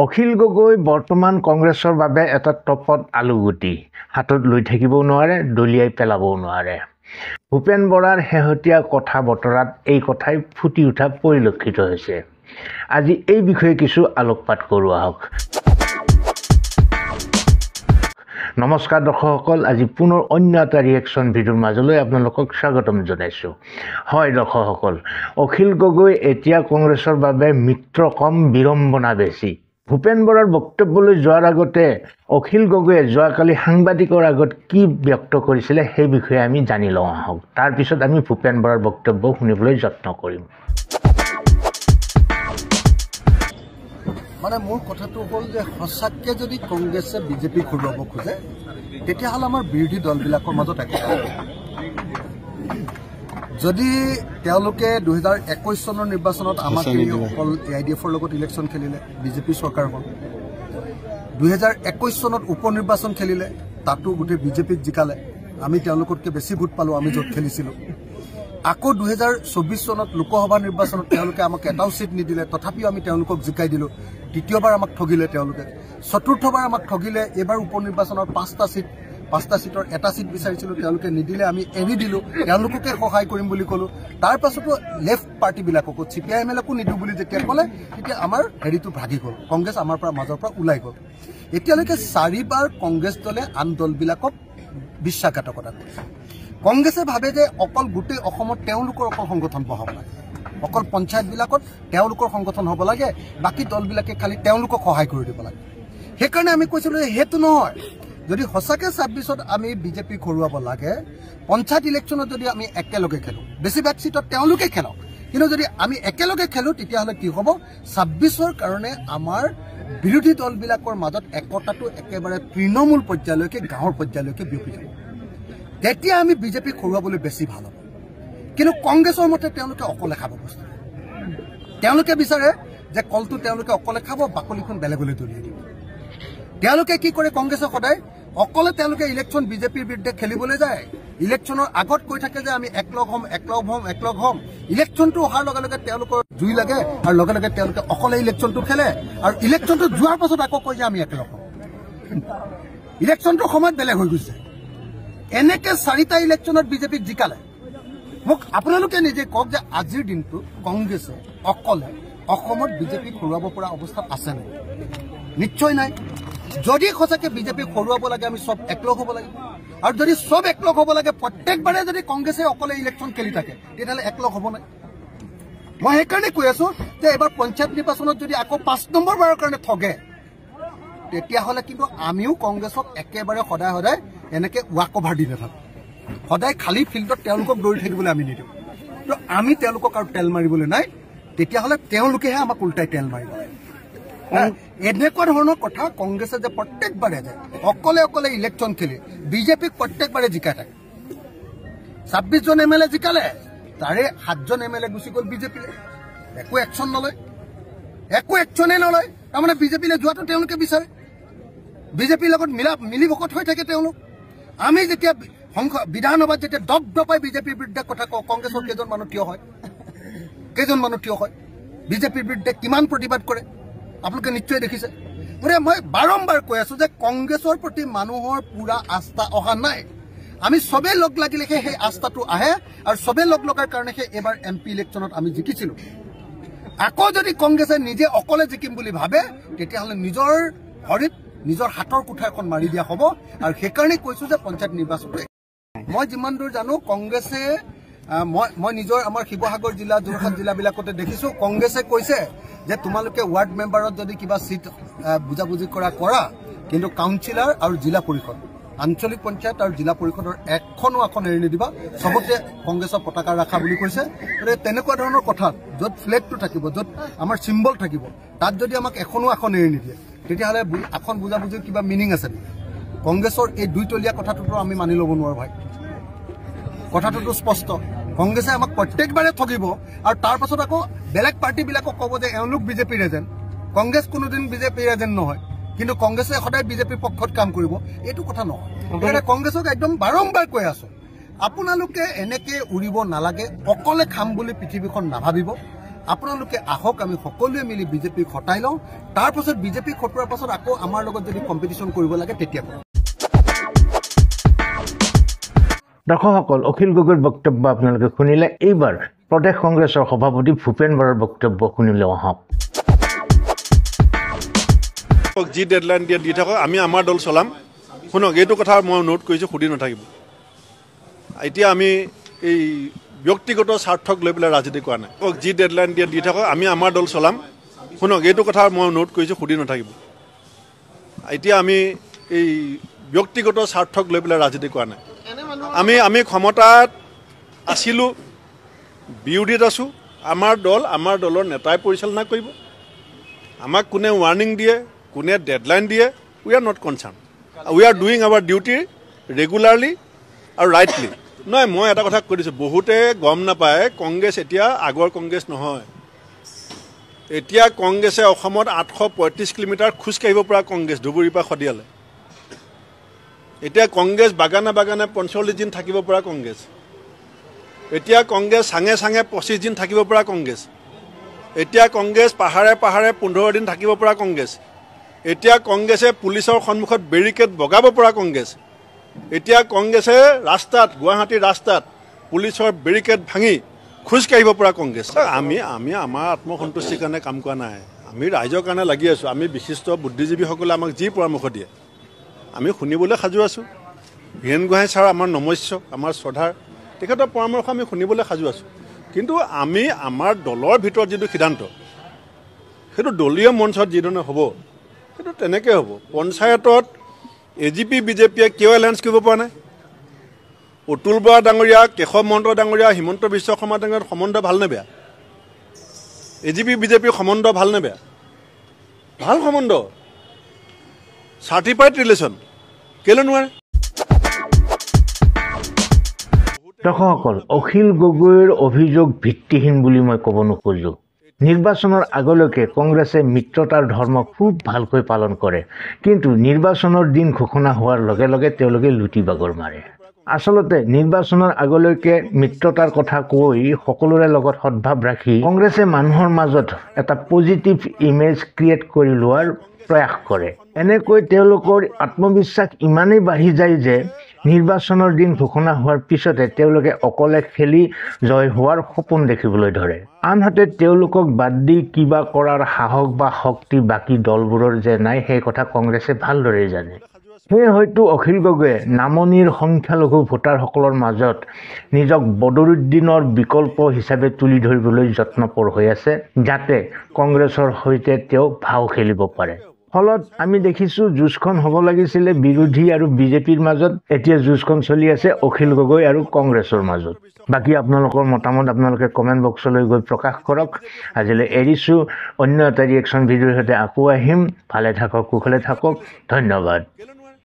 অখিল গগৈ বৰ্তমান কংগ্ৰেছৰ বাবে এটা টপত আলুগুটি হাতত লৈ থাকিবও নোৱাৰে, দলিয়াই পেলাবও নোৱাৰে। ভূপেন বৰাৰ শেহতীয়া কথা বতৰাত এই কথাই ফুটি উঠা পৰিলক্ষিত হৈছে। আজি এই বিষয়ে কিছু আলোকপাত কৰোঁ আহক। নমস্কাৰ দৰ্শকসকল, আজি পুনৰ অন্য এটা ৰিয়েকশ্যন ভিডিঅ'ৰ মাজলৈ আপোনালোকক স্বাগতম জনাইছোঁ। হয় দৰ্শকসকল, অখিল গগৈ এতিয়া কংগ্ৰেছৰ বাবে মিত্ৰ কম, বিড়ম্বনা বেছি। ভূপেন বৰাৰ বক্তব্যলৈ যোৱাৰ আগতে অখিল গগৈয়ে যোৱাকালি সাংবাদিকৰ আগত কি ব্যক্ত কৰিছিলে সেই বিষয়ে আমি জানি লওঁ আহক। তাৰপিছত আমি ভূপেন বৰাৰ বক্তব্য শুনিবলৈ যত্ন কৰিম। মানে মোৰ কথাটো হ'ল যে সঁচাকৈ যদি কংগ্ৰেছে বিজেপি ঘূৰাব খোজে তেতিয়াহ'লে আমাৰ বিৰোধী দলবিলাকৰ মাজত যদি তেওঁলোকে 2021 চনৰ নিৰ্বাচনত আমাক অকল AIDFৰ লগত ইলেকশ্যন খেলিলে, বিজেপি চৰকাৰ হ'ল। 2021 চনত উপ নিৰ্বাচন খেলিলে, তাতো গোটেই বিজেপিক জিকালে, আমি তেওঁলোকতকৈ বেছি ভোট পালোঁ আমি য'ত খেলিছিলোঁ। আকৌ 2024 চনত লোকসভা নিৰ্বাচনত তেওঁলোকে আমাক এটাও চিট নিদিলে, তথাপিও আমি তেওঁলোকক জিকাই দিলোঁ। দ্বিতীয়বাৰ আমাক ঠগিলে তেওঁলোকে, চতুৰ্থবাৰ আমাক ঠগিলে। এইবাৰ উপ নিৰ্বাচনত 5টা চিটৰ এটা চিট বিচাৰিছিলোঁ, তেওঁলোকে নিদিলে, আমি এৰি দিলোঁ, তেওঁলোককে সহায় কৰিম বুলি ক'লোঁ। তাৰ পাছতো লেফ্ট পাৰ্টিবিলাককো CPIMLকো নিদিওঁ বুলি যেতিয়া ক'লে, তেতিয়া আমাৰ হেৰিটো ভাগি গ'ল, কংগ্ৰেছ আমাৰ মাজৰ পৰা ওলাই গ'ল। এতিয়ালৈকে 4বাৰ কংগ্ৰেছ দলে আন দলবিলাকক বিশ্বাসঘাতকতা কৰিছে। কংগ্ৰেছে ভাবে যে অকল গোটেই অসমত তেওঁলোকৰ অকল সংগঠন বহাব লাগে, অকল পঞ্চায়তবিলাকত তেওঁলোকৰ সংগঠন হ'ব লাগে, বাকী দলবিলাকে খালি তেওঁলোকক সহায় কৰি দিব লাগে। সেইকাৰণে আমি কৈছিলোঁ যে সেইটো নহয়, যদি সঁচাকৈ 26ত আমি বিজেপি ঘূৰাব লাগে, পঞ্চায়ত ইলেকশ্যনত যদি আমি একেলগে খেলোঁ, বেছিভাগ চিটত তেওঁলোকে খেলক, কিন্তু যদি আমি একেলগে খেলোঁ তেতিয়াহ'লে কি হ'ব, 26ৰ কাৰণে আমাৰ বিৰোধী দলবিলাকৰ মাজত একতাটো একেবাৰে তৃণমূল পৰ্যায়লৈকে, গাঁৱৰ পৰ্যায়লৈকে বিয়পি যাব। তেতিয়া আমি বিজেপি ঘূৰাবলৈ বেছি ভাল হ'ব। কিন্তু কংগ্ৰেছৰ মতে তেওঁলোকে অকলে খাব বস্তু, তেওঁলোকে বিচাৰে যে কলটো তেওঁলোকে অকলে খাব, বাকলিখন বেলেগলৈ দলিয়াই দিব। তেওঁলোকে কি কৰে, কংগ্ৰেছে সদায় অকলে তেওঁলোকে ইলেকশ্যন বিজেপিৰ বিৰুদ্ধে খেলিবলৈ যায়। ইলেকশ্যনৰ আগত কৈ থাকে যে আমি একলগ হ'ম। ইলেকশ্যনটো অহাৰ লগে লগে তেওঁলোকৰ জুই লাগে, আৰু লগে লগে তেওঁলোকে অকলে ইলেকশ্যনটো খেলে, আৰু ইলেকশ্যনটো যোৱাৰ পাছত আকৌ কয় যে আমি একলগ হ'ম। ইলেকশ্যনটোৰ সময়ত বেলেগ হৈ গৈছে। এনেকে 4টা ইলেকশ্যনত বিজেপিক জিকালে। মোক আপোনালোকে নিজে কওক যে আজিৰ দিনটো কংগ্ৰেছে অকলে অসমত বিজেপিক হৰুৱাব পৰা অৱস্থাত আছে নাই? নিশ্চয় নাই। যদি সঁচাকৈ বিজেপিক হৰুৱাব লাগে আমি চব একলগ হ'ব লাগিব, আৰু যদি চব একলগ হ'ব লাগে, প্ৰত্যেকবাৰে যদি কংগ্ৰেছে অকলে ইলেকশ্যন খেলি থাকে তেতিয়াহ'লে একলগ হ'ব নাই? মই সেইকাৰণে কৈ আছোঁ যে এইবাৰ পঞ্চায়ত নিৰ্বাচনত যদি আকৌ 5 নম্বৰ বাৰৰ কাৰণে ঠগে, তেতিয়াহ'লে কিন্তু আমিও কংগ্ৰেছক একেবাৰে সদায় এনেকৈ ৱাক অভাৰ দি নাথাকোঁ। সদায় খালী ফিল্ডত তেওঁলোকক দৌৰি থাকিবলৈ আমি নিদিওঁ। তো আমি তেওঁলোকক আৰু তেল মাৰিবলৈ নাই, তেতিয়াহ'লে তেওঁলোকেহে আমাক উল্টাই তেল মাৰিব। এনেকুৱা ধৰণৰ কথা কংগ্ৰেছে যে প্ৰত্যেকবাৰে যে অকলে ইলেকশ্যন খেলি বিজেপিক প্ৰত্যেকবাৰে জিকাই থাকে। 26জন MLA জিকালে, তাৰে 7জন MLA গুচি গ'ল বিজেপিলৈ, একো একশ্যনেই নলয়। তাৰমানে বিজেপিলৈ যোৱাটো তেওঁলোকে বিচাৰে, বিজেপিৰ লগত মিলিভকত হৈ থাকে তেওঁলোক। আমি যেতিয়া বিধানসভাত যেতিয়া দপদপাই বিজেপিৰ বিৰুদ্ধে কথা কওঁ, কংগ্ৰেছৰ কেইজন মানুহ থিয় হয়, বিজেপিৰ বিৰুদ্ধে কিমান প্ৰতিবাদ কৰে আপোনালোকে নিশ্চয় দেখিছে। গতিকে মই বাৰম্বাৰ কৈ আছোঁ যে কংগ্ৰেছৰ প্ৰতি মানুহৰ পূৰা আস্থা অহা নাই। আমি চবেই লগ লাগিলেহে সেই আস্থাটো আহে, আৰু চবেই লগ লগাৰ কাৰণেহে এইবাৰ MP ইলেকশ্যনত আমি জিকিছিলোঁ। আকৌ যদি কংগ্ৰেছে নিজে অকলে জিকিম বুলি ভাবে, তেতিয়াহ'লে নিজৰ ভৰিত নিজৰ হাতৰ কুঠাৰখন মাৰি দিয়া হ'ব। আৰু সেইকাৰণে কৈছোঁ যে পঞ্চায়ত নিৰ্বাচনটো মই যিমান দূৰ জানো কংগ্ৰেছে, মই নিজৰ আমাৰ শিৱসাগৰ জিলা, যোৰহাট জিলাবিলাকতে দেখিছোঁ, কংগ্ৰেছে কৈছে যে তোমালোকে ৱাৰ্ড মেম্বাৰত যদি কিবা চিট বুজাবুজি কৰা, কিন্তু কাউন্সিলাৰ আৰু জিলা পৰিষদ, আঞ্চলিক পঞ্চায়ত আৰু জিলা পৰিষদৰ এখনো আসন এৰি নিদিবা, চবতে কংগ্ৰেছৰ পতাকা ৰাখা বুলি কৈছে। গতিকে তেনেকুৱা ধৰণৰ কথাত য'ত ফ্লেগটো থাকিব, য'ত আমাৰ চিম্বল থাকিব, তাত যদি আমাক এখনো আসন এৰি নিদিয়ে, তেতিয়াহ'লে আসন বুজাবুজিৰ কিবা মিনিং আছে নেকি? কংগ্ৰেছৰ এই দুইতলীয়া কথাটোতো আমি মানি ল'ব নোৱাৰোঁ ভাই। কথাটোতো স্পষ্ট, কংগ্ৰেছে আমাক প্ৰত্যেকবাৰে ঠগিব, আৰু তাৰ পাছত আকৌ বেলেগ পাৰ্টিবিলাকক ক'ব যে এওঁলোক বিজেপিৰ এজেণ্ট। কংগ্ৰেছ কোনোদিন বিজেপিৰ এজেণ্ট নহয়, কিন্তু কংগ্ৰেছে সদায় বিজেপিৰ পক্ষত কাম কৰিব, এইটো কথা নহয়। সেইকাৰণে কংগ্ৰেছক একদম বাৰম্বাৰ কৈ আছোঁ, আপোনালোকে এনেকৈ উৰিব নালাগে, অকলে খাম বুলি পৃথিৱীখন নাভাবিব। আপোনালোকে আহক, আমি সকলোৱে মিলি বিজেপিক হটাই লওঁ। তাৰ পাছত বিজেপিক হটোৱাৰ পাছত আকৌ আমাৰ লগত যদি কম্পিটিশ্যন কৰিব লাগে তেতিয়া কৰিম। দৰ্শকসকল, অখিল গগৈৰ বক্তব্য আপোনালোকে শুনিলে। এইবাৰ প্ৰদেশ কংগ্ৰেছৰ সভাপতি ভূপেন বৰাৰ বক্তব্য শুনিলে আহক। যি ডেডলাইন দিয়ে দি থাকক, আমি আমাৰ দল চলাম। শুনক, এইটো কথা মই নোট কৰিছোঁ, সুধি নাথাকিব। এতিয়া আমি এই ব্যক্তিগত স্বাৰ্থক লৈ পেলাই ৰাজনীতি কৰা নাই। যি ডেডলাইন দিয়ে দি থাকক, আমি আমাৰ দল চলাম। শুনক, এইটো কথা মই নোট কৰিছোঁ, সুধি নাথাকিব। এতিয়া আমি এই ব্যক্তিগত স্বাৰ্থক লৈ পেলাই ৰাজনীতি কৰা নাই। আমি ক্ষমতাত আছিলোঁ, বিৰোধীত আছোঁ। আমাৰ দলৰ নেতাই পৰিচালনা কৰিব। আমাক কোনে ৱাৰ্ণিং দিয়ে, কোনে ডেডলাইন দিয়ে, we are not concerned. We are doing our duty regularly আৰু ৰাইটলি। নহয়, মই এটা কথা কৈ দিছোঁ, বহুতে গম নাপায় কংগ্ৰেছ এতিয়া আগৰ কংগ্ৰেছ নহয়। এতিয়া কংগ্ৰেছে অসমত 835 কিলোমিটাৰ খোজকাঢ়িব পৰা কংগ্ৰেছ, ধুবুৰীৰ পৰা শদিয়ালৈ। এতিয়া কংগ্ৰেছ বাগানে বাগানে 45 দিন থাকিব পৰা কংগ্ৰেছ। এতিয়া কংগ্ৰেছ চাঙে চাঙে 25 দিন থাকিব পৰা কংগ্ৰেছ। এতিয়া কংগ্ৰেছ পাহাৰে পাহাৰে 15 দিন থাকিব পৰা কংগ্ৰেছ। এতিয়া কংগ্ৰেছে পুলিচৰ সন্মুখত বেৰিকেড বগাব পৰা কংগ্ৰেছ। এতিয়া কংগ্ৰেছে ৰাস্তাত, গুৱাহাটীৰ ৰাস্তাত পুলিচৰ বেৰিকেড ভাঙি খোজকাঢ়িব পৰা কংগ্ৰেছ। আমি আমাৰ আত্মসন্তুষ্টিৰ কাৰণে কাম কৰা নাই, আমি ৰাইজৰ কাৰণে লাগি আছোঁ। আমি বিশিষ্ট বুদ্ধিজীৱীসকলে আমাক যি পৰামৰ্শ দিয়ে আমি শুনিবলৈ সাজু আছোঁ। হীৰেণ গোহাঁই ছাৰ আমাৰ নমস্য, আমাৰ শ্ৰদ্ধাৰ, তেখেতৰ পৰামৰ্শ আমি শুনিবলৈ সাজু আছোঁ। কিন্তু আমি আমাৰ দলৰ ভিতৰত যিটো সিদ্ধান্ত, সেইটো দলীয় মঞ্চত যিধৰণে হ'ব সেইটো তেনেকৈ হ'ব। পঞ্চায়তত AGP বিজেপিয়ে কিয় এলায়েন্স কৰিব পৰা নাই? অতুল বৰা ডাঙৰীয়া, কেশৱ মহন্ত ডাঙৰীয়া, হিমন্ত বিশ্ব শৰ্মা ডাঙৰীয়াৰ সম্বন্ধ ভালনে বেয়া? AGP বিজেপিৰ সম্বন্ধ ভালনে বেয়া? ভাল সম্বন্ধ, চাৰ্টিফাইড ৰিলেশ্যন, কেলৈ নোৱাৰে? দৰ্শকসকল, অখিল গগৈৰ অভিযোগ ভিত্তিহীন বুলি মই ক'ব নোখোজোঁ। নিৰ্বাচনৰ আগলৈকে কংগ্ৰেছে মিত্ৰতাৰ ধৰ্ম খুব ভালকৈ পালন কৰে, কিন্তু নিৰ্বাচনৰ দিন ঘোষণা হোৱাৰ লগে লগে তেওঁলোকে লুটি বাগৰ মাৰে। আচলতে নিৰ্বাচনৰ আগলৈকে মিত্ৰতাৰ কথা কৈ সকলোৰে লগত সদ্ভাৱ ৰাখি কংগ্ৰেছে মানুহৰ মাজত এটা পজিটিভ ইমেজ ক্ৰিয়েট কৰি লোৱাৰ প্ৰয়াস কৰে। এনেকৈ তেওঁলোকৰ আত্মবিশ্বাস ইমানেই বাঢ়ি যায় যে নিৰ্বাচনৰ দিন ঘোষণা হোৱাৰ পিছতে তেওঁলোকে অকলে খেলি জয় হোৱাৰ সপোন দেখিবলৈ ধৰে। আনহাতে তেওঁলোকক বাদ দি কিবা কৰাৰ সাহস বা শক্তি বাকী দলবোৰৰ যে নাই, সেই কথা কংগ্ৰেছে ভালদৰে জানে। সেয়ে হয়তো অখিল গগৈয়ে নামনিৰ সংখ্যালঘু ভোটাৰসকলৰ মাজত নিজক বদৰুদ্দিনৰ বিকল্প হিচাপে তুলি ধৰিবলৈ যত্নপৰ হৈ আছে, যাতে কংগ্ৰেছৰ সৈতে তেওঁ ভাও খেলিব পাৰে। ফলত আমি দেখিছোঁ যুঁজখন হ'ব লাগিছিলে বিৰোধী আৰু বিজেপিৰ মাজত, এতিয়া যুঁজখন চলি আছে অখিল গগৈ আৰু কংগ্ৰেছৰ মাজত। বাকী আপোনালোকৰ মতামত আপোনালোকে কমেণ্ট বক্সলৈ গৈ প্ৰকাশ কৰক। আজিলৈ এৰিছোঁ, অন্য এটা ৰিয়েকশ্যন ভিডিঅ'ৰ সৈতে আকৌ আহিম। ভালে থাকক, কুশলে থাকক, ধন্যবাদ।